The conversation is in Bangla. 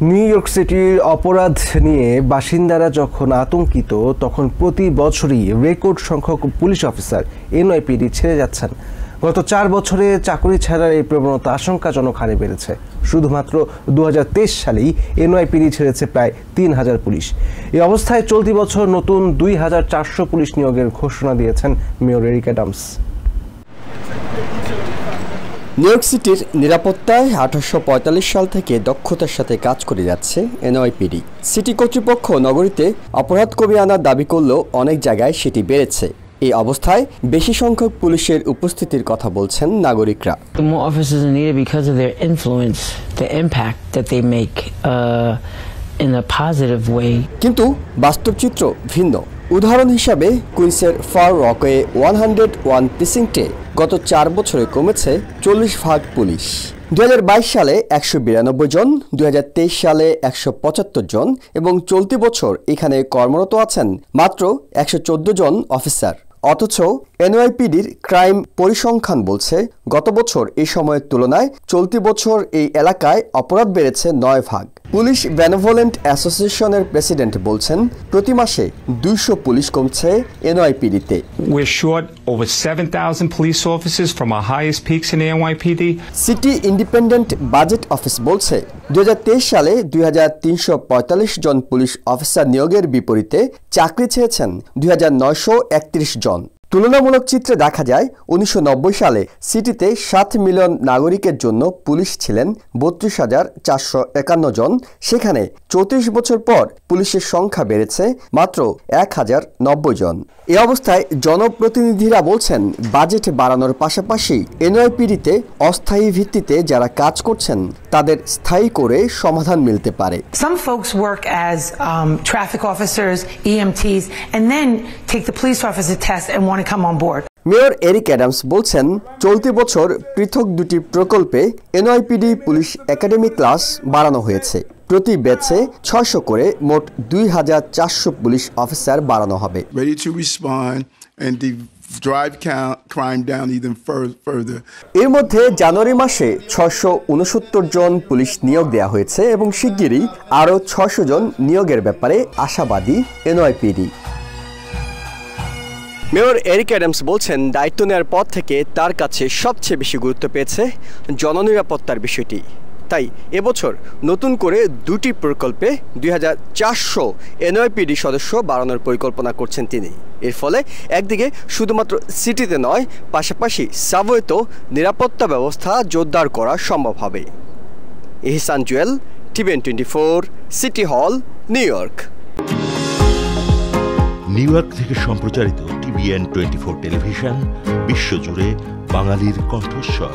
নিউ ইয়র্ক সিটির অপরাধ নিয়ে বাসিন্দারা যখন আতঙ্কিত, তখন প্রতি বছরই রেকর্ড সংখ্যক পুলিশ অফিসার এনওয়াইপিডি ছেড়ে যাচ্ছেন। গত 4 বছরে চাকরি ছাড়ার এই প্রবণতা আশঙ্কাজনক হারে বেড়েছে। শুধুমাত্র 2023 সালেই এনওয়াইপিডি ছেড়েছে প্রায় 3000 পুলিশ। এই অবস্থায় চলতি বছর নতুন 2400 পুলিশ নিয়োগের ঘোষণা দিয়েছেন mayor Eric Adams. New York সিটির নিরাপত্তায় 1845 সাল থেকে দক্ষতার সাথে কাজ করে যাচ্ছে এনওয়াইপিডি। সিটি কর্তৃপক্ষ নগরীতে অপরাধ কমিয়ে আনার দাবি করলেও অনেক জায়গায় সেটি বেড়েছে। এই অবস্থায় বেশি সংখ্যক পুলিশের উপস্থিতির কথা বলছেন নাগরিকরা। More officers are needed because of their influence, the impact that they make in a positive way. কিন্তু বাস্তব চিত্র ভিন্ন। উদাহরণ হিসাবে কুইন্সের ফার রকে 101 প্রিসিংক্টে গত 4 বছরে কমেছে 40% পুলিশ। 2022 সালে 192 জন, 2023 সালে 175 জন এবং চলতি বছর এখানে কর্মরত আছেন মাত্র 114 জন অফিসার। অথচ এনওয়াইপিডির ক্রাইম পরিসংখ্যান বলছে গত বছর এই সময়ের তুলনায় চলতি বছর এই এলাকায় অপরাধ বেড়েছে 9%। পুলিশ বেনেভোলেন্ট অ্যাসোসিয়েশনের প্রেসিডেন্ট বলছেন প্রতি মাসে 200 পুলিশ কমছে এনওয়াইপিডিতে। We're short over 7,000 police officers from our highest peaks in the NYPD. City independent budget office বলছে 2023 সালে 2345 জন পুলিশ অফিসার নিয়োগের বিপরীতে চাকরি ছেড়েছেন 2931 জন। তুলনামূলক চিত্রে দেখা যায় 1990 সালে সিটিতে 7 মিলিয়ন নাগরিকের জন্য পুলিশ ছিলেন 32,451 জন। সেখানে 34 বছর পর পুলিশের সংখ্যা বেড়েছে মাত্র 1090 জন। এই অবস্থায় জনপ্রতিনিধিরা বলছেন বাজেট বাড়ানোর পাশাপাশি এনওয়াইপিডিতে অস্থায়ী ভিত্তিতে যারা কাজ করছেন তাদের স্থায়ী করে সমাধান মিলতে পারে। Some folks work as traffic officers, EMTs, and then take the police officer test and want to come on board. Mayor Eric Adams বলছেন চলতি বছর পৃথক 2টি প্রকল্পে এনওয়াইপিডি পুলিশ একাডেমি ক্লাস বাড়ানো হয়েছে। প্রতি ব্যাচে 600 করে মোট 2400 পুলিশ অফিসার বাড়ানো হবে। Ready to respond and drive crime down even further. এর মধ্যে জানুয়ারি মাসে 669 জন পুলিশ নিয়োগ দেওয়া হয়েছে এবং শিগগিরই আরও 600 জন নিয়োগের ব্যাপারে আশাবাদী এনওয়াইপিডি। মেয়র এরিক অ্যাডামস বলছেন দায়িত্ব নেওয়ার পর থেকে তার কাছে সবচেয়ে বেশি গুরুত্ব পেয়েছে জননিরাপত্তার বিষয়টি। তাই এবছর নতুন করে 2টি প্রকল্পে 2400 এনওয়াইপিডি সদস্য বাড়ানোর পরিকল্পনা করছেন তিনি। এর ফলে একদিকে শুধুমাত্র সিটিতে নয়, পাশাপাশি সাবওয়েতেও নিরাপত্তা ব্যবস্থা জোরদার করা সম্ভব হবে। এহসান জুয়েল, টিভিএন 24, সিটি হল, নিউ ইয়র্ক। নিউ ইয়র্ক থেকে সম্প্রচারিত টিভিএন 24 টেলিভিশন বিশ্বজুড়ে বাঙালির কণ্ঠস্বর।